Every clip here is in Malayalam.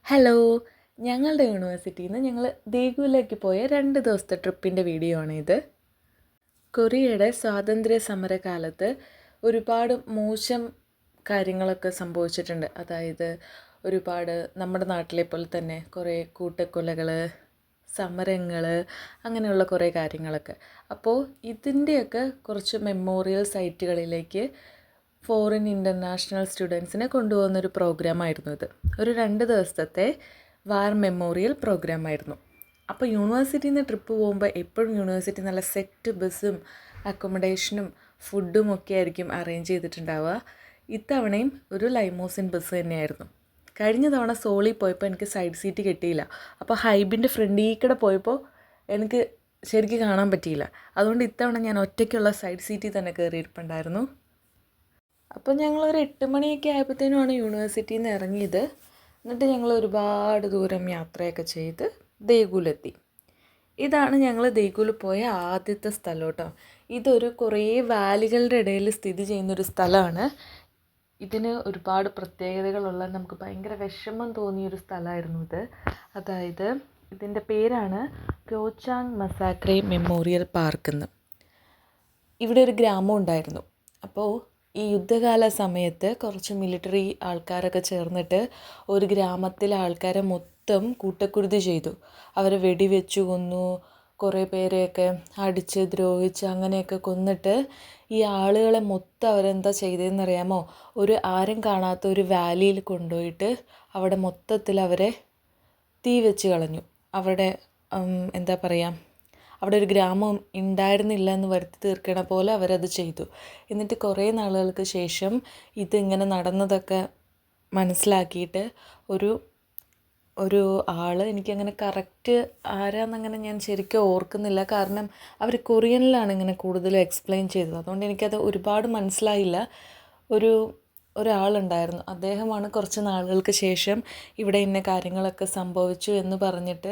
ഹലോ, ഞങ്ങളുടെ യൂണിവേഴ്സിറ്റിയിൽ നിന്ന് ഞങ്ങൾ ദേഗുവിലേക്ക് പോയ 2 ദിവസത്തെ ട്രിപ്പിൻ്റെ വീഡിയോ ആണിത്. കൊറിയയുടെ സ്വാതന്ത്ര്യ സമരകാലത്ത് ഒരുപാട് മോശം കാര്യങ്ങളൊക്കെ സംഭവിച്ചിട്ടുണ്ട്. അതായത് ഒരുപാട് നമ്മുടെ നാട്ടിലെ പോലെ തന്നെ കുറേ കൂട്ടക്കൊലകൾ, സമരങ്ങൾ, അങ്ങനെയുള്ള കുറേ കാര്യങ്ങളൊക്കെ. അപ്പോൾ ഇതിൻ്റെയൊക്കെ കുറച്ച് മെമ്മോറിയൽ സൈറ്റുകളിലേക്ക് ഫോറിൻ ഇൻ്റർനാഷണൽ സ്റ്റുഡൻസിനെ കൊണ്ടുപോകുന്നൊരു പ്രോഗ്രാമായിരുന്നു ഇത്. ഒരു 2 ദിവസത്തെ വാർ മെമ്മോറിയൽ പ്രോഗ്രാമായിരുന്നു. അപ്പോൾ യൂണിവേഴ്സിറ്റിയിൽ നിന്ന് ട്രിപ്പ് പോകുമ്പോൾ എപ്പോഴും യൂണിവേഴ്സിറ്റി നല്ല സെറ്റ് ബസ്സും അക്കോമഡേഷനും ഫുഡും ഒക്കെ ആയിരിക്കും അറേഞ്ച് ചെയ്തിട്ടുണ്ടാവുക. ഇത്തവണയും ഒരു ലൈമോസിൻ ബസ് തന്നെയായിരുന്നു. കഴിഞ്ഞ തവണ സോളിൽ പോയപ്പോൾ എനിക്ക് സൈഡ് സീറ്റ് കിട്ടിയില്ല. അപ്പോൾ ഹൈബിൻ്റെ ഫ്രണ്ടിൽ കൂടെ പോയപ്പോൾ എനിക്ക് ശരിക്കും കാണാൻ പറ്റിയില്ല. അതുകൊണ്ട് ഇത്തവണ ഞാൻ ഒറ്റയ്ക്കുള്ള സൈഡ് സീറ്റിൽ തന്നെ കയറിയിരിപ്പുണ്ടായിരുന്നു. അപ്പോൾ ഞങ്ങളൊരു 8 മണിയൊക്കെ ആയപ്പോഴത്തേനുമാണ് യൂണിവേഴ്സിറ്റിയിൽ നിന്ന് ഇറങ്ങിയത്. എന്നിട്ട് ഞങ്ങൾ ഒരുപാട് ദൂരം യാത്രയൊക്കെ ചെയ്ത് ദേഗുവിലെത്തി. ഇതാണ് ഞങ്ങൾ ദേഗുവിൽ പോയ ആദ്യത്തെ സ്ഥലം കേട്ടോ. ഇതൊരു കുറേ വാലികളുടെ ഇടയിൽ സ്ഥിതി ചെയ്യുന്നൊരു സ്ഥലമാണ്. ഇതിന് ഒരുപാട് പ്രത്യേകതകളുള്ള, നമുക്ക് ഭയങ്കര വിഷമം തോന്നിയൊരു സ്ഥലമായിരുന്നു ഇത്. അതായത് ഇതിൻ്റെ പേരാണ് പ്യോചാങ് മസാക്രെ മെമ്മോറിയൽ പാർക്ക് എന്ന്. ഇവിടെ ഒരു ഗ്രാമം ഉണ്ടായിരുന്നു. അപ്പോൾ ഈ യുദ്ധകാല സമയത്ത് കുറച്ച് മിലിറ്ററി ആൾക്കാരൊക്കെ ചേർന്നിട്ട് ഒരു ഗ്രാമത്തിലെ ആൾക്കാരെ മൊത്തം കൂട്ടക്കുരുതി ചെയ്തു. അവരെ വെടിവെച്ചു കൊന്നു, കുറേ പേരെയൊക്കെ അടിച്ച് ദ്രോഹിച്ച് അങ്ങനെയൊക്കെ കൊന്നിട്ട് ഈ ആളുകളെ മൊത്തം അവരെന്താ ചെയ്തതെന്നറിയാമോ? ആരും കാണാത്ത ഒരു വാലിയിൽ കൊണ്ടുപോയിട്ട് അവിടെ മൊത്തത്തിൽ അവരെ തീ വെച്ച് കളഞ്ഞു. അവിടെ എന്താ പറയുക, അവിടെ ഒരു ഗ്രാമം ഉണ്ടായിരുന്നില്ല എന്ന് വരുത്തി തീർക്കണ പോലെ അവരത് ചെയ്തു. എന്നിട്ട് കുറേ നാളുകൾക്ക് ശേഷം ഇതിങ്ങനെ നടന്നതൊക്കെ മനസ്സിലാക്കിയിട്ട് ഒരു ആൾ, എനിക്കങ്ങനെ കറക്റ്റ് ആരാന്നങ്ങനെ ഞാൻ ശരിക്കും ഓർക്കുന്നില്ല. കാരണം അവർ കൊറിയനിലാണ് ഇങ്ങനെ കൂടുതലും എക്സ്പ്ലെയിൻ ചെയ്തത്. അതുകൊണ്ട് എനിക്കത് ഒരുപാട് മനസ്സിലായില്ല. ഒരാളുണ്ടായിരുന്നു. അദ്ദേഹമാണ് കുറച്ച് നാളുകൾക്ക് ശേഷം ഇവിടെ ഇന്ന കാര്യങ്ങളൊക്കെ സംഭവിച്ചു എന്ന് പറഞ്ഞിട്ട്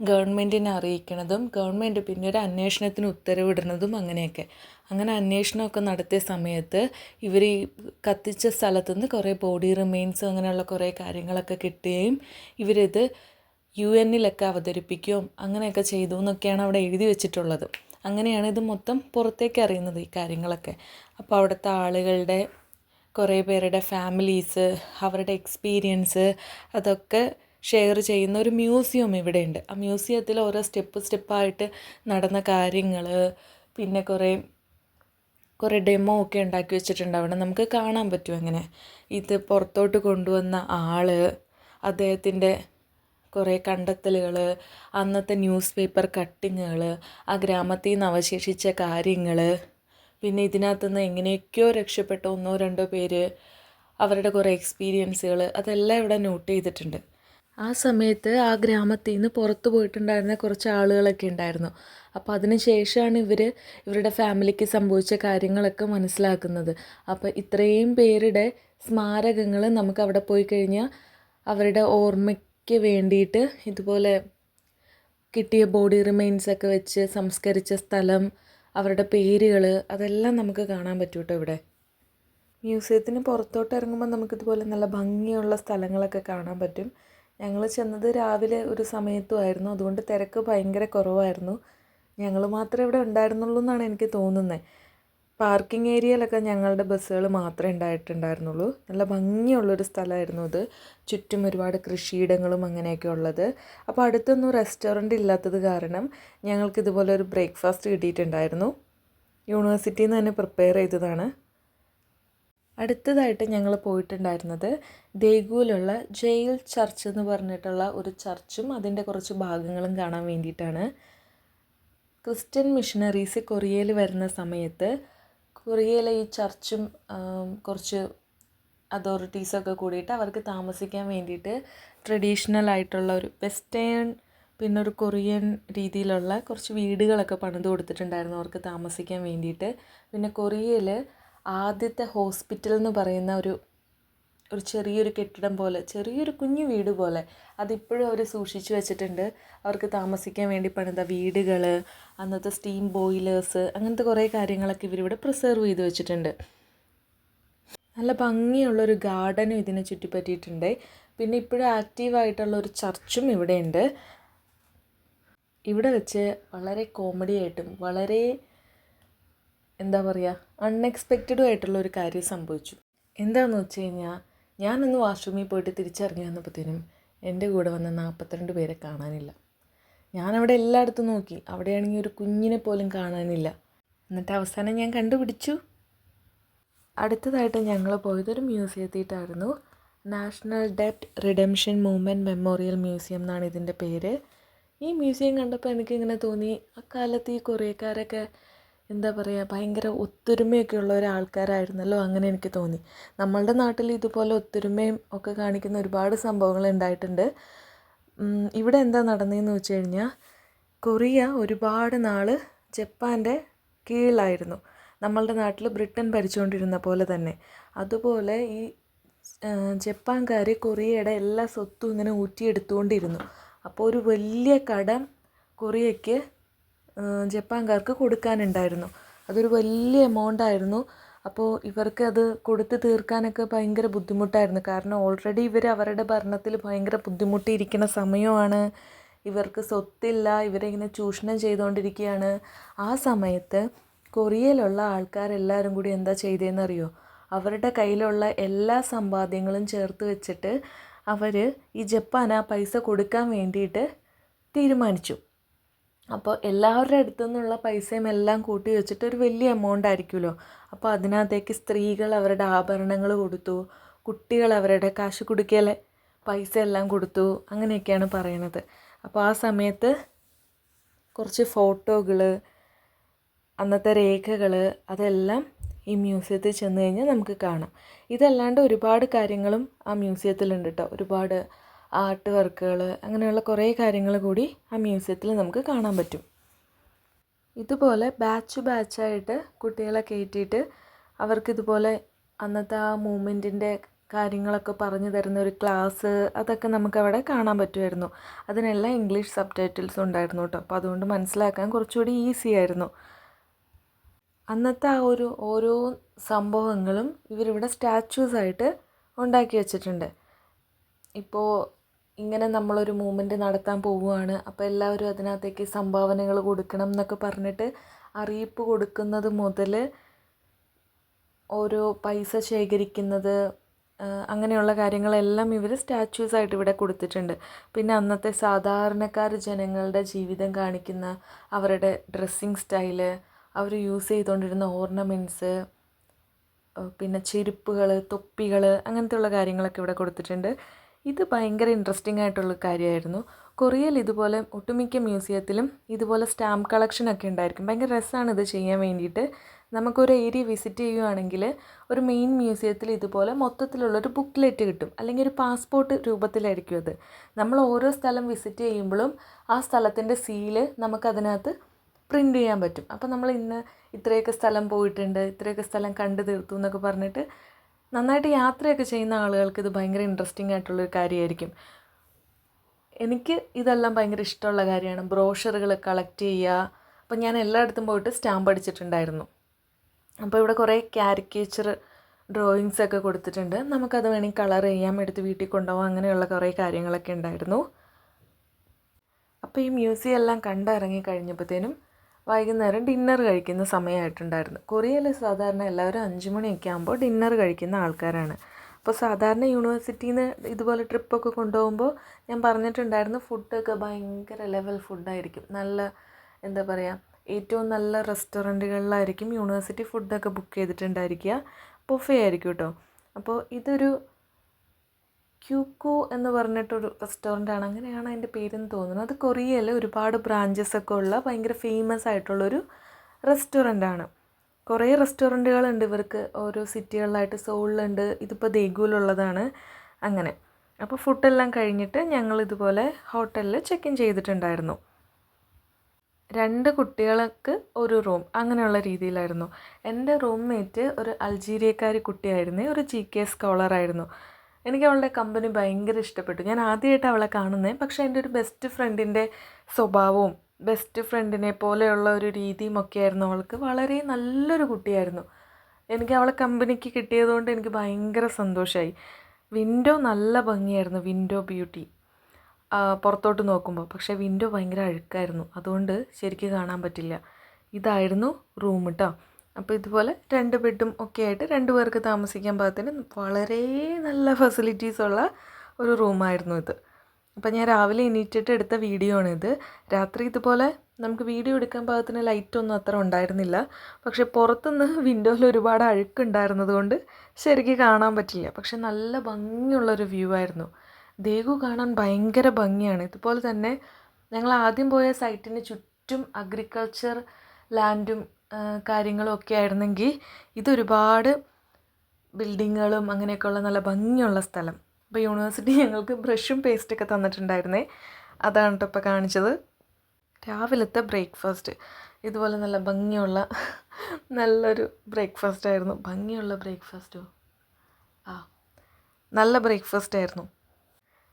ഗവൺമെൻറ്റിനെ അറിയിക്കണതും ഗവൺമെൻറ് പിന്നെ ഒരു അന്വേഷണത്തിന് ഉത്തരവിടുന്നതും അങ്ങനെയൊക്കെ. അങ്ങനെ അന്വേഷണമൊക്കെ നടത്തിയ സമയത്ത് ഇവർ ഈ കത്തിച്ച സ്ഥലത്തുനിന്ന് കുറേ ബോഡി റിമെയിൻസ് അങ്ങനെയുള്ള കുറേ കാര്യങ്ങളൊക്കെ കിട്ടുകയും ഇവരിത് UN-ലൊക്കെ അവതരിപ്പിക്കുകയും അങ്ങനെയൊക്കെ ചെയ്തു എന്നൊക്കെയാണ് അവിടെ എഴുതി വെച്ചിട്ടുള്ളത്. അങ്ങനെയാണ് ഇത് മൊത്തം പുറത്തേക്ക് അറിയുന്നത്, ഈ കാര്യങ്ങളൊക്കെ. അപ്പോൾ അവിടുത്തെ ആളുകളുടെ കുറേ പേരുടെ ഫാമിലീസ്, അവരുടെ എക്സ്പീരിയൻസ് അതൊക്കെ ഷെയർ ചെയ്യുന്ന ഒരു മ്യൂസിയം ഇവിടെയുണ്ട്. ആ മ്യൂസിയത്തിൽ ഓരോ സ്റ്റെപ്പായിട്ട് നടന്ന കാര്യങ്ങൾ, പിന്നെ കുറേ ഡെമോ ഒക്കെ ഉണ്ടാക്കി വെച്ചിട്ടുണ്ട്. അവിടെ നമുക്ക് കാണാൻ പറ്റും. അങ്ങനെ ഇത് പുറത്തോട്ട് കൊണ്ടുവന്ന ആൾ, അദ്ദേഹത്തിൻ്റെ കുറേ കണ്ടെത്തലുകൾ, അന്നത്തെ ന്യൂസ് പേപ്പർ കട്ടിങ്ങുകൾ, ആ ഗ്രാമത്തിൽ നിന്ന് അവശേഷിച്ച കാര്യങ്ങൾ, പിന്നെ ഇതിനകത്തുനിന്ന് എങ്ങനെയൊക്കെയോ രക്ഷപ്പെട്ട 1-2 പേര്, അവരുടെ കുറേ എക്സ്പീരിയൻസുകൾ, അതെല്ലാം ഇവിടെ നോട്ട് ചെയ്തിട്ടുണ്ട്. ആ സമയത്ത് ആ ഗ്രാമത്തിൽ നിന്ന് പുറത്ത് പോയിട്ടുണ്ടായിരുന്ന കുറച്ച് ആളുകളൊക്കെ ഉണ്ടായിരുന്നു. അപ്പോൾ അതിന് ശേഷമാണ് ഇവരുടെ ഫാമിലിക്ക് സംഭവിച്ച കാര്യങ്ങളൊക്കെ മനസ്സിലാക്കുന്നത്. അപ്പോൾ ഇത്രയും പേരുടെ സ്മാരകങ്ങൾ നമുക്ക് അവിടെ പോയി കഴിഞ്ഞാൽ അവരുടെ ഓർമ്മയ്ക്ക് വേണ്ടിയിട്ട് ഇതുപോലെ കിട്ടിയ ബോഡി റിമെയിൻസൊക്കെ വെച്ച് സംസ്കരിച്ച സ്ഥലം, അവരുടെ പേരുകൾ, അതെല്ലാം നമുക്ക് കാണാൻ പറ്റും കേട്ടോ ഇവിടെ. മ്യൂസിയത്തിന് പുറത്തോട്ട് ഇറങ്ങുമ്പോൾ നമുക്കിതുപോലെ നല്ല ഭംഗിയുള്ള സ്ഥലങ്ങളൊക്കെ കാണാൻ പറ്റും. ഞങ്ങൾ ചെന്നത് രാവിലെ ഒരു സമയത്തുമായിരുന്നു. അതുകൊണ്ട് തിരക്ക് ഭയങ്കര കുറവായിരുന്നു. ഞങ്ങൾ മാത്രമേ ഇവിടെ ഉണ്ടായിരുന്നുള്ളൂ എന്നാണ് എനിക്ക് തോന്നുന്നത്. പാർക്കിംഗ് ഏരിയയിലൊക്കെ ഞങ്ങളുടെ ബസ്സുകൾ മാത്രമേ ഉണ്ടായിട്ടുണ്ടായിരുന്നുള്ളൂ. നല്ല ഭംഗിയുള്ളൊരു സ്ഥലമായിരുന്നു ഇത്. ചുറ്റും ഒരുപാട് കൃഷിയിടങ്ങളും അങ്ങനെയൊക്കെ ഉള്ളത്. അപ്പോൾ അടുത്തൊന്നും റെസ്റ്റോറൻറ്റ് ഇല്ലാത്തത് കാരണം ഞങ്ങൾക്ക് ഇതുപോലെ ഒരു ബ്രേക്ക്ഫാസ്റ്റ് കിട്ടിയിട്ടുണ്ടായിരുന്നു. യൂണിവേഴ്സിറ്റിയിൽ നിന്ന് തന്നെ പ്രിപ്പയർ ചെയ്തതാണ്. അടുത്തതായിട്ട് ഞങ്ങൾ പോയിട്ടുണ്ടായിരുന്നത് ദേഗുവിലുള്ള ജയിൽ ചർച്ച് എന്ന് പറഞ്ഞിട്ടുള്ള ഒരു ചർച്ചും അതിൻ്റെ കുറച്ച് ഭാഗങ്ങളും കാണാൻ വേണ്ടിയിട്ടാണ്. ക്രിസ്ത്യൻ മിഷണറീസ് കൊറിയയിൽ വരുന്ന സമയത്ത് കൊറിയയിലെ ഈ ചർച്ചും കുറച്ച് അതോറിറ്റീസൊക്കെ കൂടിയിട്ട് അവർക്ക് താമസിക്കാൻ വേണ്ടിയിട്ട് ട്രഡീഷണൽ ആയിട്ടുള്ള ഒരു വെസ്റ്റേൺ പിന്നെ ഒരു കൊറിയൻ രീതിയിലുള്ള കുറച്ച് വീടുകളൊക്കെ പണിത് കൊടുത്തിട്ടുണ്ടായിരുന്നു അവർക്ക് താമസിക്കാൻ വേണ്ടിയിട്ട്. പിന്നെ കൊറിയയിൽ ആദ്യത്തെ ഹോസ്പിറ്റൽ എന്ന് പറയുന്ന ഒരു ചെറിയൊരു കെട്ടിടം പോലെ, ചെറിയൊരു കുഞ്ഞു വീട് പോലെ അതിപ്പോഴും അവർ സൂക്ഷിച്ചു വെച്ചിട്ടുണ്ട്. അവർക്ക് താമസിക്കാൻ വേണ്ടി പണിത വീടുകൾ, അന്നത്തെ സ്റ്റീം ബോയിലേഴ്സ്, അങ്ങനത്തെ കുറേ കാര്യങ്ങളൊക്കെ ഇവരിവിടെ പ്രിസർവ് ചെയ്ത് വെച്ചിട്ടുണ്ട്. നല്ല ഭംഗിയുള്ളൊരു ഗാർഡനും ഇതിനെ ചുറ്റിപ്പറ്റിയിട്ടുണ്ട്. പിന്നെ ഇപ്പോഴും ആക്റ്റീവായിട്ടുള്ള ഒരു ചർച്ചും ഇവിടെയുണ്ട്. ഇവിടെ വെച്ച് വളരെ കോമഡി ആയിട്ടും വളരെ എന്താ പറയുക അൺഎക്സ്പെക്റ്റഡും ആയിട്ടുള്ള ഒരു കാര്യം സംഭവിച്ചു. എന്താണെന്ന് വെച്ച് കഴിഞ്ഞാൽ ഞാനൊന്ന് വാഷ്റൂമിൽ പോയിട്ട് തിരിച്ചിറങ്ങി വന്നപ്പോഴത്തേനും എൻ്റെ കൂടെ വന്ന 42 പേരെ കാണാനില്ല. ഞാനവിടെ എല്ലായിടത്തും നോക്കി, അവിടെയാണെങ്കിൽ ഒരു കുഞ്ഞിനെ പോലും കാണാനില്ല. എന്നിട്ട് അവസാനം ഞാൻ കണ്ടുപിടിച്ചു. അടുത്തതായിട്ട് ഞങ്ങൾ പോയതൊരു മ്യൂസിയത്തിയിട്ടായിരുന്നു. National debt redemption movement memorial museum എന്നാണ് ഇതിൻ്റെ പേര്. ഈ മ്യൂസിയം കണ്ടപ്പോൾ എനിക്കിങ്ങനെ തോന്നി, അക്കാലത്ത് ഈ കൊറിയക്കാരൊക്കെ എന്താ പറയുക ഭയങ്കര ഒത്തൊരുമയൊക്കെ ഉള്ള ഒരാൾക്കാരായിരുന്നല്ലോ, അങ്ങനെ എനിക്ക് തോന്നി. നമ്മളുടെ നാട്ടിൽ ഇതുപോലെ ഒത്തൊരുമയും ഒക്കെ കാണിക്കുന്ന ഒരുപാട് സംഭവങ്ങൾ ഉണ്ടായിട്ടുണ്ട്. ഇവിടെ എന്താ നടന്നതെന്ന് വെച്ച് കഴിഞ്ഞാൽ കൊറിയ ഒരുപാട് നാൾ ജപ്പാൻ്റെ കീഴിലായിരുന്നു. നമ്മളുടെ നാട്ടിൽ ബ്രിട്ടൻ ഭരിച്ചുകൊണ്ടിരുന്ന പോലെ തന്നെ. അതുപോലെ ഈ ജപ്പാൻകാർ കൊറിയയുടെ എല്ലാ സ്വത്തും ഇങ്ങനെ ഊറ്റിയെടുത്തുകൊണ്ടിരുന്നു. അപ്പോൾ ഒരു വലിയ കടം കൊറിയയ്ക്ക് ജപ്പാൻകാർക്ക് കൊടുക്കാനുണ്ടായിരുന്നു. അതൊരു വലിയ എമൗണ്ടായിരുന്നു. അപ്പോൾ ഇവർക്ക് അത് കൊടുത്ത് തീർക്കാനൊക്കെ ഭയങ്കര ബുദ്ധിമുട്ടായിരുന്നു. കാരണം ഓൾറെഡി ഇവർ അവരുടെ ഭരണത്തിൽ ഭയങ്കര ബുദ്ധിമുട്ടിയിരിക്കുന്ന സമയമാണ്. ഇവർക്ക് സ്വത്തില്ല, ഇവരെ ഇങ്ങനെ ചൂഷണം ചെയ്തുകൊണ്ടിരിക്കുകയാണ്. ആ സമയത്ത് കൊറിയയിലുള്ള ആൾക്കാരെല്ലാവരും കൂടി എന്താ ചെയ്തതെന്നറിയോ? അവരുടെ കയ്യിലുള്ള എല്ലാ സമ്പാദ്യങ്ങളും ചേർത്ത് വെച്ചിട്ട് അവർ ഈ ജപ്പാൻ ആ പൈസ കൊടുക്കാൻ വേണ്ടിയിട്ട് തീരുമാനിച്ചു. അപ്പോൾ എല്ലാവരുടെ അടുത്തു നിന്നുള്ള പൈസയും എല്ലാം കൂട്ടി വെച്ചിട്ട് ഒരു വലിയ എമൗണ്ട് ആയിരിക്കുമല്ലോ. അപ്പോൾ അതിനകത്തേക്ക് സ്ത്രീകൾ അവരുടെ ആഭരണങ്ങൾ കൊടുത്തു, കുട്ടികൾ അവരുടെ കാശ് കുടുക്കയിലെ പൈസ എല്ലാം കൊടുത്തു, അങ്ങനെയൊക്കെയാണ് പറയണത്. അപ്പോൾ ആ സമയത്ത് കുറച്ച് ഫോട്ടോകൾ, അന്നത്തെ രേഖകൾ, അതെല്ലാം ഈ മ്യൂസിയത്തിൽ ചെന്ന് കഴിഞ്ഞാൽ നമുക്ക് കാണാം. ഇതല്ലാണ്ട് ഒരുപാട് കാര്യങ്ങളും ആ മ്യൂസിയത്തിലുണ്ട് കേട്ടോ. ഒരുപാട് ആർട്ട് വർക്കുകൾ, അങ്ങനെയുള്ള കുറേ കാര്യങ്ങൾ കൂടി ആ മ്യൂസിയത്തിൽ നമുക്ക് കാണാൻ പറ്റും. ഇതുപോലെ ബാച്ചായിട്ട് കുട്ടികളെ കയറ്റിയിട്ട് അവർക്കിതുപോലെ അന്നത്തെ ആ മൂവ്മെൻറ്റിൻ്റെ കാര്യങ്ങളൊക്കെ പറഞ്ഞു തരുന്ന ഒരു ക്ലാസ്, അതൊക്കെ നമുക്കവിടെ കാണാൻ പറ്റുമായിരുന്നു. അതിനെല്ലാം ഇംഗ്ലീഷ് സബ് ടൈറ്റിൽസ് ഉണ്ടായിരുന്നു കേട്ടോ. അപ്പോൾ അതുകൊണ്ട് മനസ്സിലാക്കാൻ കുറച്ചുകൂടി ഈസി ആയിരുന്നു. അന്നത്തെ ആ ഓരോ സംഭവങ്ങളും ഇവരിവിടെ സ്റ്റാച്യൂസായിട്ട് ഉണ്ടാക്കി വെച്ചിട്ടുണ്ട്. ഇപ്പോൾ ഇങ്ങനെ നമ്മളൊരു മൂവ്മെൻറ്റ് നടത്താൻ പോവുകയാണ്, അപ്പോൾ എല്ലാവരും അതിനകത്തേക്ക് സംഭാവനകൾ കൊടുക്കണം എന്നൊക്കെ പറഞ്ഞിട്ട് അറിയിപ്പ് കൊടുക്കുന്നത് മുതൽ ഓരോ പൈസ ശേഖരിക്കുന്നത്, അങ്ങനെയുള്ള കാര്യങ്ങളെല്ലാം ഇവർ സ്റ്റാച്യൂസായിട്ട് ഇവിടെ കൊടുത്തിട്ടുണ്ട്. പിന്നെ അന്നത്തെ സാധാരണക്കാർ ജനങ്ങളുടെ ജീവിതം കാണിക്കുന്ന അവരുടെ ഡ്രസ്സിങ് സ്റ്റൈല്, അവർ യൂസ് ചെയ്തുകൊണ്ടിരുന്ന ഓർണമെൻറ്റ്സ്, പിന്നെ ചെരുപ്പുകൾ, തൊപ്പികൾ, അങ്ങനത്തെയുള്ള കാര്യങ്ങളൊക്കെ ഇവിടെ കൊടുത്തിട്ടുണ്ട്. ഇത് ഭയങ്കര ഇൻട്രസ്റ്റിംഗ് ആയിട്ടുള്ള കാര്യമായിരുന്നു. കൊറിയയിൽ ഇതുപോലെ ഒട്ടുമിക്ക മ്യൂസിയത്തിലും ഇതുപോലെ സ്റ്റാമ്പ് കളക്ഷനൊക്കെ ഉണ്ടായിരിക്കും. ഭയങ്കര രസമാണ് ഇത് ചെയ്യാൻ വേണ്ടിയിട്ട്. നമുക്കൊരു ഏരിയ വിസിറ്റ് ചെയ്യുകയാണെങ്കിൽ ഒരു മെയിൻ മ്യൂസിയത്തിൽ ഇതുപോലെ മൊത്തത്തിലുള്ളൊരു ബുക്ക്ലെറ്റ് കിട്ടും, അല്ലെങ്കിൽ ഒരു പാസ്പോർട്ട് രൂപത്തിലായിരിക്കും അത്. നമ്മൾ ഓരോ സ്ഥലം വിസിറ്റ് ചെയ്യുമ്പോഴും ആ സ്ഥലത്തിൻ്റെ സീല് നമുക്കതിനകത്ത് പ്രിൻ്റ് ചെയ്യാൻ പറ്റും. അപ്പോൾ നമ്മൾ ഇന്ന് ഇത്രയൊക്കെ സ്ഥലം പോയിട്ടുണ്ട്, ഇത്രയൊക്കെ സ്ഥലം കണ്ടു തീർത്തു എന്നൊക്കെ പറഞ്ഞിട്ട് നന്നായിട്ട് യാത്രയൊക്കെ ചെയ്യുന്ന ആളുകൾക്ക് ഇത് ഭയങ്കര ഇൻട്രസ്റ്റിംഗ് ആയിട്ടുള്ളൊരു കാര്യമായിരിക്കും. എനിക്ക് ഇതെല്ലാം ഭയങ്കര ഇഷ്ടമുള്ള കാര്യമാണ്, ബ്രോഷറുകൾ കളക്ട് ചെയ്യുക. അപ്പോൾ ഞാൻ എല്ലായിടത്തും പോയിട്ട് സ്റ്റാമ്പ് അടിച്ചിട്ടുണ്ടായിരുന്നു. അപ്പോൾ ഇവിടെ കുറേ കാരിക്കേച്ചർ ഡ്രോയിങ്സൊക്കെ കൊടുത്തിട്ടുണ്ട്. നമുക്കത് വേണമെങ്കിൽ കളർ ചെയ്യാം, എടുത്ത് വീട്ടിൽ കൊണ്ടുപോകാം, അങ്ങനെയുള്ള കുറേ കാര്യങ്ങളൊക്കെ ഉണ്ടായിരുന്നു. അപ്പോൾ ഈ മ്യൂസിയം എല്ലാം കണ്ടിറങ്ങി കഴിഞ്ഞപ്പോഴത്തേനും വൈകുന്നേരം ഡിന്നർ കഴിക്കുന്ന സമയമായിട്ടുണ്ടായിരുന്നു. കൊറിയയിൽ സാധാരണ എല്ലാവരും 5 മണിയൊക്കെ ആകുമ്പോൾ ഡിന്നർ കഴിക്കുന്ന ആൾക്കാരാണ്. അപ്പോൾ സാധാരണ യൂണിവേഴ്സിറ്റിയിൽ നിന്ന് ഇതുപോലെ ട്രിപ്പൊക്കെ കൊണ്ടുപോകുമ്പോൾ ഞാൻ പറഞ്ഞിട്ടുണ്ടായിരുന്നു, ഫുഡൊക്കെ ഭയങ്കര ലെവൽ ഫുഡായിരിക്കും. നല്ല എന്താ പറയുക, ഏറ്റവും നല്ല റെസ്റ്റോറൻറ്റുകളിലായിരിക്കും യൂണിവേഴ്സിറ്റി ഫുഡൊക്കെ ബുക്ക് ചെയ്തിട്ടുണ്ടായിരിക്കുക. ബുഫേ ആയിരിക്കും കേട്ടോ. അപ്പോൾ ഇതൊരു ക്യൂക്കോ എന്ന് പറഞ്ഞിട്ടൊരു റെസ്റ്റോറൻ്റാണ്, അങ്ങനെയാണ് അതിൻ്റെ പേരെന്ന് തോന്നുന്നു. അത് കൊറിയയിൽ ഒരുപാട് ബ്രാഞ്ചസൊക്കെ ഉള്ള ഭയങ്കര ഫേമസ് ആയിട്ടുള്ളൊരു റെസ്റ്റോറൻ്റാണ്. കുറേ റെസ്റ്റോറൻറ്റുകളുണ്ട് ഇവർക്ക് ഓരോ സിറ്റികളിലായിട്ട്. സോളിലുണ്ട്, ഇതിപ്പോൾ ദെഗുവിലുള്ളതാണ്. അങ്ങനെ അപ്പോൾ ഫുഡെല്ലാം കഴിഞ്ഞിട്ട് ഞങ്ങൾ ഇതുപോലെ ഹോട്ടലിൽ ചെക്ക് ഇൻ ചെയ്തിട്ടുണ്ടായിരുന്നു. 2 കുട്ടികൾക്ക് ഒരു റൂം, അങ്ങനെയുള്ള രീതിയിലായിരുന്നു. എൻ്റെ റൂംമേറ്റ് ഒരു അൾജീരിയക്കാരി കുട്ടിയായിരുന്നു, ഒരു GK സ്കോളറായിരുന്നു. എനിക്ക് അവളുടെ കമ്പനി ഭയങ്കര ഇഷ്ടപ്പെട്ടു. ഞാൻ ആദ്യമായിട്ട് അവളെ കാണുന്നത്. പക്ഷേ എൻ്റെ ഒരു ബെസ്റ്റ് ഫ്രണ്ടിൻ്റെ സ്വഭാവവും ബെസ്റ്റ് ഫ്രണ്ടിനെ പോലെയുള്ള ഒരു രീതിയും ഒക്കെ ആയിരുന്നു അവൾക്ക്. വളരെ നല്ലൊരു കുട്ടിയായിരുന്നു. എനിക്ക് അവളെ കമ്പനിക്ക് കിട്ടിയതുകൊണ്ട് എനിക്ക് ഭയങ്കര സന്തോഷമായി. വിൻഡോ നല്ല ഭംഗിയായിരുന്നു, വിൻഡോ ബ്യൂട്ടി പുറത്തോട്ട് നോക്കുമ്പോൾ. പക്ഷേ വിൻഡോ ഭയങ്കര അഴുക്കായിരുന്നു, അതുകൊണ്ട് ശരിക്കും കാണാൻ പറ്റില്ല. ഇതായിരുന്നു റൂം കേട്ടോ. അപ്പോൾ ഇതുപോലെ 2 ബെഡും ഒക്കെ ആയിട്ട് 2 പേർക്ക് താമസിക്കാൻ പാകത്തിന് വളരെ നല്ല ഫെസിലിറ്റീസുള്ള ഒരു റൂമായിരുന്നു ഇത്. അപ്പോൾ ഞാൻ രാവിലെ എണീറ്റിട്ട് എടുത്ത വീഡിയോ ആണിത്. രാത്രി ഇതുപോലെ നമുക്ക് വീഡിയോ എടുക്കാൻ പാകത്തിന് ലൈറ്റൊന്നും അത്ര ഉണ്ടായിരുന്നില്ല. പക്ഷേ പുറത്തുനിന്ന് വിൻഡോയിൽ ഒരുപാട് അഴുക്കുണ്ടായിരുന്നത് കൊണ്ട് ശരിക്കും കാണാൻ പറ്റില്ല. പക്ഷെ നല്ല ഭംഗിയുള്ളൊരു വ്യൂ ആയിരുന്നു. ദേഗു കാണാൻ ഭയങ്കര ഭംഗിയാണ്. ഇതുപോലെ തന്നെ ഞങ്ങൾ ആദ്യം പോയ സൈറ്റിന് ചുറ്റും അഗ്രികൾച്ചർ ലാൻഡും കാര്യങ്ങളും ഒക്കെ ആയിരുന്നെങ്കിൽ ഇതൊരുപാട് ബിൽഡിങ്ങുകളും അങ്ങനെയൊക്കെയുള്ള നല്ല ഭംഗിയുള്ള സ്ഥലം. അപ്പോൾ യൂണിവേഴ്സിറ്റി ഞങ്ങൾക്ക് ബ്രഷും പേസ്റ്റൊക്കെ തന്നിട്ടുണ്ടായിരുന്നേ. അതാണ് കേട്ടോ ഇപ്പോൾ കാണിച്ചത്. രാവിലത്തെ ബ്രേക്ക്ഫാസ്റ്റ് ഇതുപോലെ നല്ല ഭംഗിയുള്ള നല്ലൊരു ബ്രേക്ക്ഫാസ്റ്റ് ആയിരുന്നു. ഭംഗിയുള്ള ബ്രേക്ക്ഫാസ്റ്റോ നല്ല ബ്രേക്ക്ഫാസ്റ്റ് ആയിരുന്നു.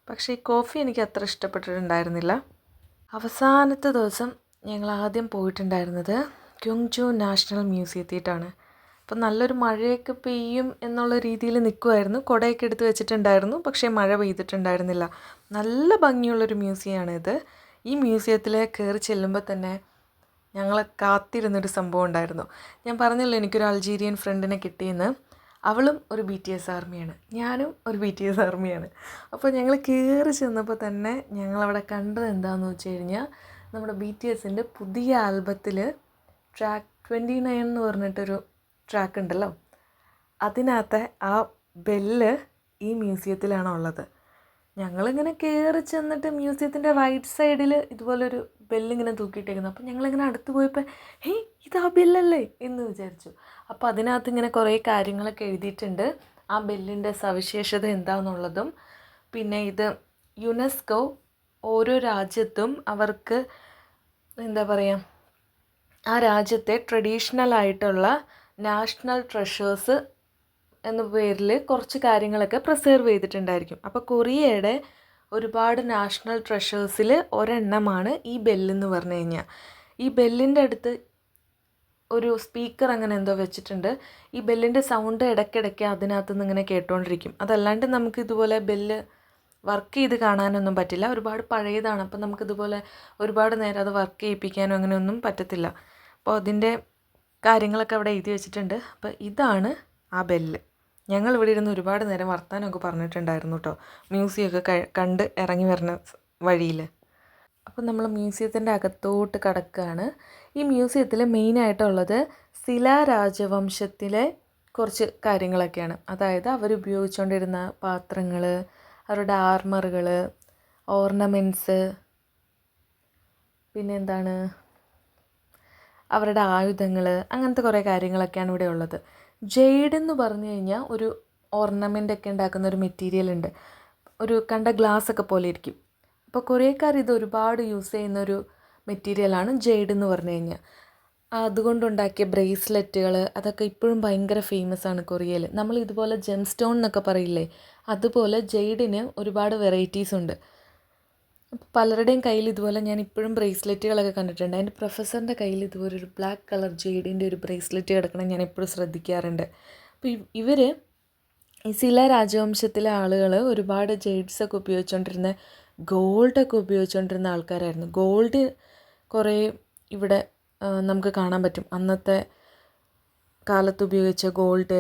പക്ഷേ ഈ കോഫി എനിക്ക് അത്ര ഇഷ്ടപ്പെട്ടിട്ടുണ്ടായിരുന്നില്ല. അവസാനത്തെ ദിവസം ഞങ്ങൾ ആദ്യം പോയിട്ടുണ്ടായിരുന്നത് ക്യോങ്ജോ നാഷണൽ മ്യൂസിയത്തിയിട്ടാണ്. അപ്പം നല്ലൊരു മഴയൊക്കെ പെയ്യും എന്നുള്ള രീതിയിൽ നിൽക്കുമായിരുന്നു. കുടയൊക്കെ എടുത്ത് വെച്ചിട്ടുണ്ടായിരുന്നു, പക്ഷേ മഴ പെയ്തിട്ടുണ്ടായിരുന്നില്ല. നല്ല ഭംഗിയുള്ളൊരു മ്യൂസിയമാണ് ഇത്. ഈ മ്യൂസിയത്തിൽ കയറി ചെല്ലുമ്പോൾ തന്നെ ഞങ്ങളെ കാത്തിരുന്നൊരു സംഭവം ഉണ്ടായിരുന്നു. ഞാൻ പറഞ്ഞല്ലോ എനിക്കൊരു അൾജീരിയൻ ഫ്രണ്ടിനെ കിട്ടിയെന്ന്. അവളും ഒരു BTS ആർമിയാണ്, ഞാനും ഒരു BTS ആർമിയാണ്. അപ്പോൾ ഞങ്ങൾ കയറി ചെന്നപ്പോൾ തന്നെ ഞങ്ങളവിടെ കണ്ടത് എന്താണെന്ന് വെച്ച് കഴിഞ്ഞാൽ നമ്മുടെ BTSൻ്റെ പുതിയ ആൽബത്തിൽ ട്രാക്ക് 29 എന്ന് പറഞ്ഞിട്ടൊരു ട്രാക്ക് ഉണ്ടല്ലോ, അതിനകത്തെ ആ ബെല്ല് ഈ മ്യൂസിയത്തിലാണ് ഉള്ളത്. ഞങ്ങളിങ്ങനെ കയറി ചെന്നിട്ട് മ്യൂസിയത്തിൻ്റെ റൈറ്റ് സൈഡിൽ ഇതുപോലൊരു ബെല്ലിങ്ങനെ തൂക്കിയിട്ടേക്കുന്നു. അപ്പം ഞങ്ങളിങ്ങനെ അടുത്ത് പോയപ്പോൾ ഇതാ ബെല്ലല്ലേ എന്ന് വിചാരിച്ചു. അപ്പോൾ അതിനകത്ത് ഇങ്ങനെ കുറേ കാര്യങ്ങളൊക്കെ എഴുതിയിട്ടുണ്ട്, ആ ബെല്ലിൻ്റെ സവിശേഷത എന്താണെന്നുള്ളതും. പിന്നെ ഇത് യുനെസ്കോ ഓരോ രാജ്യത്തും അവർക്ക് എന്താ പറയുക, ആ രാജ്യത്തെ ട്രഡീഷണൽ ആയിട്ടുള്ള നാഷണൽ ട്രഷേഴ്സ് എന്ന പേരിൽ കുറച്ച് കാര്യങ്ങളൊക്കെ പ്രിസർവ് ചെയ്തിട്ടുണ്ടായിരിക്കും. അപ്പോൾ കൊറിയയുടെ ഒരുപാട് നാഷണൽ ട്രഷേഴ്സിൽ ഒരെണ്ണമാണ് ഈ ബെല്ലെന്ന് പറഞ്ഞു കഴിഞ്ഞാൽ. ഈ ബെല്ലിൻ്റെ അടുത്ത് ഒരു സ്പീക്കർ അങ്ങനെ എന്തോ വെച്ചിട്ടുണ്ട്. ഈ ബെല്ലിൻ്റെ സൗണ്ട് ഇടയ്ക്കിടയ്ക്ക് അതിനകത്ത് നിന്ന് ഇങ്ങനെ കേട്ടുകൊണ്ടിരിക്കും. അതല്ലാണ്ട് നമുക്ക് ഇതുപോലെ ബെല്ല് വർക്ക് ചെയ്ത് കാണാനൊന്നും പറ്റില്ല, ഒരുപാട് പഴയതാണ്. അപ്പം നമുക്കിതുപോലെ ഒരുപാട് നേരം അത് വർക്ക് ചെയ്യിപ്പിക്കാനോ അങ്ങനെയൊന്നും പറ്റത്തില്ല. അപ്പോൾ അതിൻ്റെ കാര്യങ്ങളൊക്കെ അവിടെ എഴുതി വെച്ചിട്ടുണ്ട്. അപ്പോൾ ഇതാണ് ആ ബെല്ല്. ഞങ്ങൾ ഇവിടെ ഇരുന്ന് ഒരുപാട് നേരം വർത്താനമൊക്കെ പറഞ്ഞിട്ടുണ്ടായിരുന്നു കേട്ടോ, മ്യൂസിയമൊക്കെ കണ്ട് ഇറങ്ങി വരുന്ന വഴിയിൽ. അപ്പോൾ നമ്മൾ മ്യൂസിയത്തിൻ്റെ അകത്തോട്ട് കടക്കുകയാണ്. ഈ മ്യൂസിയത്തിൽ മെയിനായിട്ടുള്ളത് സില രാജവംശത്തിലെ കുറച്ച് കാര്യങ്ങളൊക്കെയാണ്. അതായത് അവരുപയോഗിച്ചുകൊണ്ടിരുന്ന പാത്രങ്ങൾ, അവരുടെ ആർമറുകൾ, ഓർണമെൻറ്റ്സ്, പിന്നെന്താണ് അവരുടെ ആയുധങ്ങൾ, അങ്ങനത്തെ കുറേ കാര്യങ്ങളൊക്കെയാണ് ഇവിടെ ഉള്ളത്. ജെയ്ഡ് എന്ന് പറഞ്ഞു കഴിഞ്ഞാൽ ഒരു ഓർണമെൻ്റ് ഒക്കെ ഉണ്ടാക്കുന്ന ഒരു മെറ്റീരിയൽ ഉണ്ട്, ഒരു കണ്ട ഗ്ലാസ് ഒക്കെ പോലെ ഇരിക്കും. അപ്പോൾ കൊറിയക്കാർ ഇത് ഒരുപാട് യൂസ് ചെയ്യുന്നൊരു മെറ്റീരിയലാണ് ജെയ്ഡ് എന്ന് പറഞ്ഞു കഴിഞ്ഞാൽ. അതുകൊണ്ടുണ്ടാക്കിയ ബ്രേസ്ലെറ്റുകൾ അതൊക്കെ ഇപ്പോഴും ഭയങ്കര ഫേമസ് ആണ് കൊറിയയിൽ. നമ്മൾ ഇതുപോലെ ജെം സ്റ്റോൺ എന്നൊക്കെ പറയില്ലേ, അതുപോലെ ജെയ്ഡിന് ഒരുപാട് വെറൈറ്റീസ് ഉണ്ട്. പലരുടെയും കയ്യിൽ ഇതുപോലെ ഞാൻ ഇപ്പോഴും ബ്രേസ്ലെറ്റുകളൊക്കെ കണ്ടിട്ടുണ്ട്. എൻ്റെ പ്രൊഫസറിൻ്റെ കയ്യിൽ ഇതുപോലെ ഒരു ബ്ലാക്ക് കളർ ജെയ്ഡിൻ്റെ ഒരു ബ്രേസ്ലെറ്റ് കിടക്കണം ഞാൻ എപ്പോഴും ശ്രദ്ധിക്കാറുണ്ട്. അപ്പോൾ ഇവർ ഈ സില രാജവംശത്തിലെ ആളുകൾ ഒരുപാട് ജെയ്ഡ്സൊക്കെ ഉപയോഗിച്ചുകൊണ്ടിരുന്ന, ഗോൾഡൊക്കെ ഉപയോഗിച്ചുകൊണ്ടിരുന്ന ആൾക്കാരായിരുന്നു. ഗോൾഡ് കുറേ ഇവിടെ നമുക്ക് കാണാൻ പറ്റും, അന്നത്തെ കാലത്ത് ഉപയോഗിച്ച ഗോൾഡ്.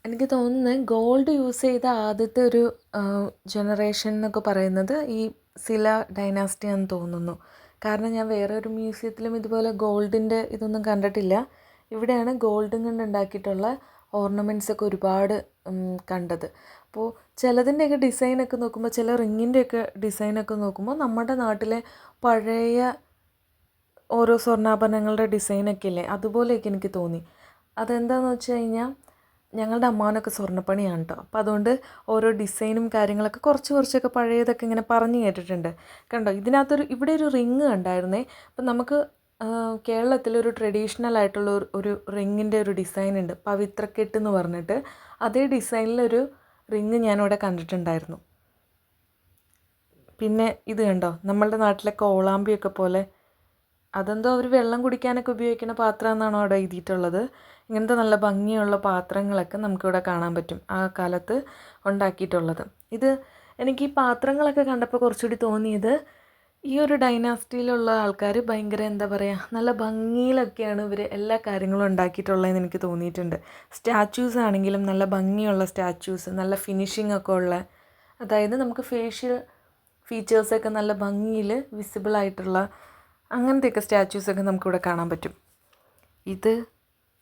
എനിക്ക് തോന്നുന്നത് ഗോൾഡ് യൂസ് ചെയ്ത ആദ്യത്തെ ഒരു ജനറേഷൻ എന്നൊക്കെ പറയുന്നത് ഈ സില ഡൈനാസ്റ്റി ആണെന്ന് തോന്നുന്നു. കാരണം ഞാൻ വേറെ ഒരു മ്യൂസിയത്തിലും ഇതുപോലെ ഗോൾഡിൻ്റെ ഇതൊന്നും കണ്ടിട്ടില്ല. ഇവിടെയാണ് ഗോൾഡും കൊണ്ട് ഉണ്ടാക്കിയിട്ടുള്ള ഓർണമെൻറ്റ്സൊക്കെ ഒരുപാട് കണ്ടത്. അപ്പോൾ ചിലതിൻ്റെയൊക്കെ ഡിസൈനൊക്കെ നോക്കുമ്പോൾ, ചില റിങ്ങിൻ്റെയൊക്കെ ഡിസൈനൊക്കെ നോക്കുമ്പോൾ നമ്മുടെ നാട്ടിലെ പഴയ ഓരോ സ്വർണ്ണാഭരണങ്ങളുടെ ഡിസൈനൊക്കെ ഇല്ലേ, അതുപോലെയൊക്കെ എനിക്ക് തോന്നി. അതെന്താണെന്ന് വെച്ച് കഴിഞ്ഞാൽ ഞങ്ങളുടെ അമ്മാവനൊക്കെ സ്വർണ്ണപ്പണിയാണ് കേട്ടോ. അപ്പോൾ അതുകൊണ്ട് ഓരോ ഡിസൈനും കാര്യങ്ങളൊക്കെ കുറച്ചൊക്കെ പഴയതൊക്കെ ഇങ്ങനെ പറഞ്ഞു കേട്ടിട്ടുണ്ട്. കണ്ടോ, ഇവിടെ ഒരു റിങ് കണ്ടായിരുന്നേ. അപ്പം നമുക്ക് കേരളത്തിലൊരു ട്രഡീഷണൽ ആയിട്ടുള്ള ഒരു റിങ്ങിൻ്റെ ഒരു ഡിസൈൻ ഉണ്ട്, പവിത്രക്കെട്ട് എന്ന് പറഞ്ഞിട്ട്. അതേ ഡിസൈനിലൊരു റിങ് ഞാനിവിടെ കണ്ടിട്ടുണ്ടായിരുന്നു. പിന്നെ ഇത് കണ്ടോ, നമ്മളുടെ നാട്ടിലെ കോളാമ്പിയൊക്കെ പോലെ അതെന്തോ അവർ വെള്ളം കുടിക്കാനൊക്കെ ഉപയോഗിക്കുന്ന പാത്രം എന്നാണോ അവിടെ എഴുതിയിട്ടുള്ളത്. ഇങ്ങനത്തെ നല്ല ഭംഗിയുള്ള പാത്രങ്ങളൊക്കെ നമുക്കിവിടെ കാണാൻ പറ്റും ആ കാലത്ത് ഉണ്ടാക്കിയിട്ടുള്ളത്. ഇത് എനിക്ക് ഈ പാത്രങ്ങളൊക്കെ കണ്ടപ്പോൾ കുറച്ചുകൂടി തോന്നിയത് ഈ ഒരു ഡൈനാസ്റ്റിയിലുള്ള ആൾക്കാർ ഭയങ്കര എന്താ പറയുക, നല്ല ഭംഗിയിലൊക്കെയാണ് ഇവർ എല്ലാ കാര്യങ്ങളും ഉണ്ടാക്കിയിട്ടുള്ളതെന്ന് എനിക്ക് തോന്നിയിട്ടുണ്ട്. സ്റ്റാച്യൂസ് ആണെങ്കിലും നല്ല ഭംഗിയുള്ള സ്റ്റാച്യൂസ്, നല്ല ഫിനിഷിംഗ് ഒക്കെ ഉള്ള, അതായത് നമുക്ക് ഫേഷ്യൽ ഫീച്ചേഴ്സൊക്കെ നല്ല ഭംഗിയിൽ വിസിബിളായിട്ടുള്ള അങ്ങനത്തെയൊക്കെ സ്റ്റാച്യൂസൊക്കെ നമുക്കിവിടെ കാണാൻ പറ്റും. ഇത്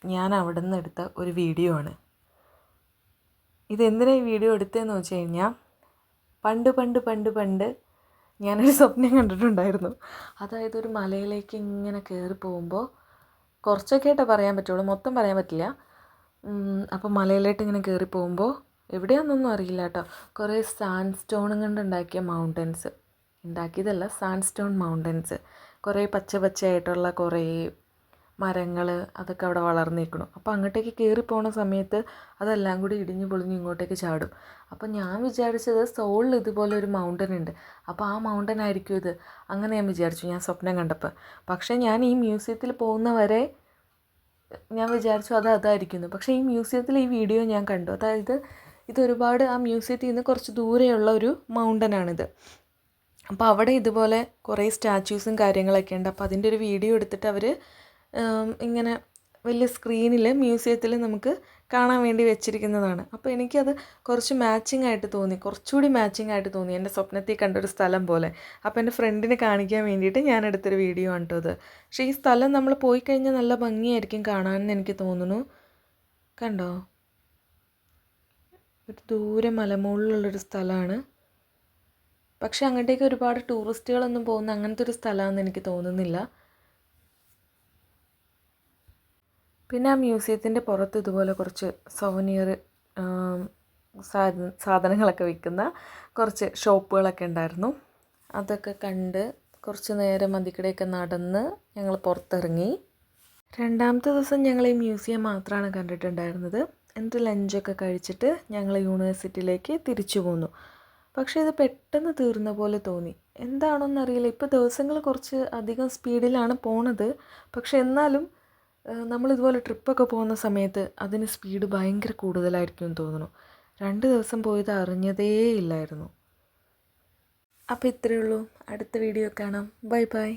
ഞാൻ അവിടെ നിന്ന് എടുത്ത ഒരു വീഡിയോ ആണ്. ഇതെന്തിനാണ് ഈ വീഡിയോ എടുത്തതെന്ന് വെച്ച് കഴിഞ്ഞാൽ പണ്ട് ഞാനൊരു സ്വപ്നം കണ്ടിട്ടുണ്ടായിരുന്നു. അതായത് ഒരു മലയിലേക്ക് ഇങ്ങനെ കയറി പോകുമ്പോൾ, കുറച്ചൊക്കെ ആയിട്ടേ പറയാൻ പറ്റുള്ളൂ, മൊത്തം പറയാൻ പറ്റില്ല. അപ്പോൾ മലയിലോട്ട് ഇങ്ങനെ കയറി പോകുമ്പോൾ എവിടെയാണെന്നൊന്നും അറിയില്ല കേട്ടോ, കുറേ സാൻഡ് സ്റ്റോൺ കൊണ്ട് ഉണ്ടാക്കിയ മൗണ്ടൻസ്, ഉണ്ടാക്കിയതല്ല സാൻഡ് സ്റ്റോൺ മൗണ്ടൻസ്, കുറേ പച്ചയായിട്ടുള്ള കുറേ മരങ്ങൾ അതൊക്കെ അവിടെ വളർന്നിരിക്കണം. അപ്പോൾ അങ്ങോട്ടേക്ക് കയറി പോണ സമയത്ത് അതെല്ലാം കൂടി ഇടിഞ്ഞ് പൊളിഞ്ഞ് ഇങ്ങോട്ടേക്ക് ചാടും. അപ്പോൾ ഞാൻ വിചാരിച്ചത് സോളിൽ ഇതുപോലെ ഒരു മൗണ്ടൻ ഉണ്ട്, അപ്പോൾ ആ മൗണ്ടൻ ആയിരിക്കും ഇത്, അങ്ങനെ ഞാൻ വിചാരിച്ചു ഞാൻ സ്വപ്നം കണ്ടപ്പോൾ. പക്ഷേ ഞാൻ ഈ മ്യൂസിയത്തിൽ പോകുന്നവരെ ഞാൻ വിചാരിച്ചു അതായിരിക്കുന്നു. പക്ഷേ ഈ മ്യൂസിയത്തിൽ ഈ വീഡിയോ ഞാൻ കണ്ടു. അതായത് ഇതൊരുപാട് ആ മ്യൂസിയത്തിൽ നിന്ന് കുറച്ച് ദൂരെയുള്ള ഒരു മൗണ്ടനാണിത്. അപ്പോൾ അവിടെ ഇതുപോലെ കുറേ സ്റ്റാച്യൂസും കാര്യങ്ങളൊക്കെ ഉണ്ട്. അപ്പോൾ അതിൻ്റെ ഒരു വീഡിയോ എടുത്തിട്ട് അവർ ഇങ്ങനെ വലിയ സ്ക്രീനിൽ മ്യൂസിയത്തിൽ നമുക്ക് കാണാൻ വേണ്ടി വെച്ചിരിക്കുന്നതാണ്. അപ്പോൾ എനിക്കത് കുറച്ച് മാച്ചിങ് ആയിട്ട് തോന്നി, കുറച്ചുകൂടി മാച്ചിങ് ആയിട്ട് തോന്നി, എൻ്റെ സ്വപ്നത്തിൽ കണ്ടൊരു സ്ഥലം പോലെ. അപ്പോൾ എൻ്റെ ഫ്രണ്ടിന് കാണിക്കാൻ വേണ്ടിയിട്ട് ഞാൻ എടുത്തൊരു വീഡിയോ ആണ് കേട്ടോ ഇത്. പക്ഷേ ഈ സ്ഥലം നമ്മൾ പോയി കഴിഞ്ഞാൽ നല്ല ഭംഗിയായിരിക്കും കാണാനെന്ന് എനിക്ക് തോന്നുന്നു. കണ്ടോ, ഒരു ദൂരെ മലമുകളിലുള്ളൊരു സ്ഥലമാണ്. പക്ഷേ അങ്ങോട്ടേക്ക് ഒരുപാട് ടൂറിസ്റ്റുകളൊന്നും പോകുന്ന അങ്ങനത്തെ ഒരു സ്ഥലമാണെന്ന് എനിക്ക് തോന്നുന്നില്ല. പിന്നെ ആ മ്യൂസിയത്തിൻ്റെ പുറത്ത് ഇതുപോലെ കുറച്ച് സോവനിയർ സാധനങ്ങളൊക്കെ വിൽക്കുന്ന കുറച്ച് ഷോപ്പുകളൊക്കെ ഉണ്ടായിരുന്നു. അതൊക്കെ കണ്ട് കുറച്ച് നേരം അതിക്കടെയൊക്കെ നടന്ന് ഞങ്ങൾ പുറത്തിറങ്ങി. രണ്ടാമത്തെ ദിവസം ഞങ്ങൾ ഈ മ്യൂസിയം മാത്രമാണ് കണ്ടിട്ടുണ്ടായിരുന്നത്. എന്നിട്ട് ലഞ്ചൊക്കെ കഴിച്ചിട്ട് ഞങ്ങൾ യൂണിവേഴ്സിറ്റിയിലേക്ക് തിരിച്ചു പോന്നു. പക്ഷേ ഇത് പെട്ടെന്ന് തീർന്ന പോലെ തോന്നി, എന്താണെന്നറിയില്ല. ഇപ്പോൾ ദിവസങ്ങൾ കുറച്ച് അധികം സ്പീഡിലാണ് പോണത്, പക്ഷെ എന്നാലും നമ്മളിതുപോലെ ട്രിപ്പൊക്കെ പോകുന്ന സമയത്ത് അതിന് സ്പീഡ് ഭയങ്കര കൂടുതലായിരിക്കും എന്ന് തോന്നുന്നു. 2 ദിവസം പോയത് അറിഞ്ഞതേ ഇല്ലായിരുന്നു. അപ്പോൾ ഇത്രയേ ഉള്ളൂ. അടുത്ത വീഡിയോ കാണാം. Bye bye.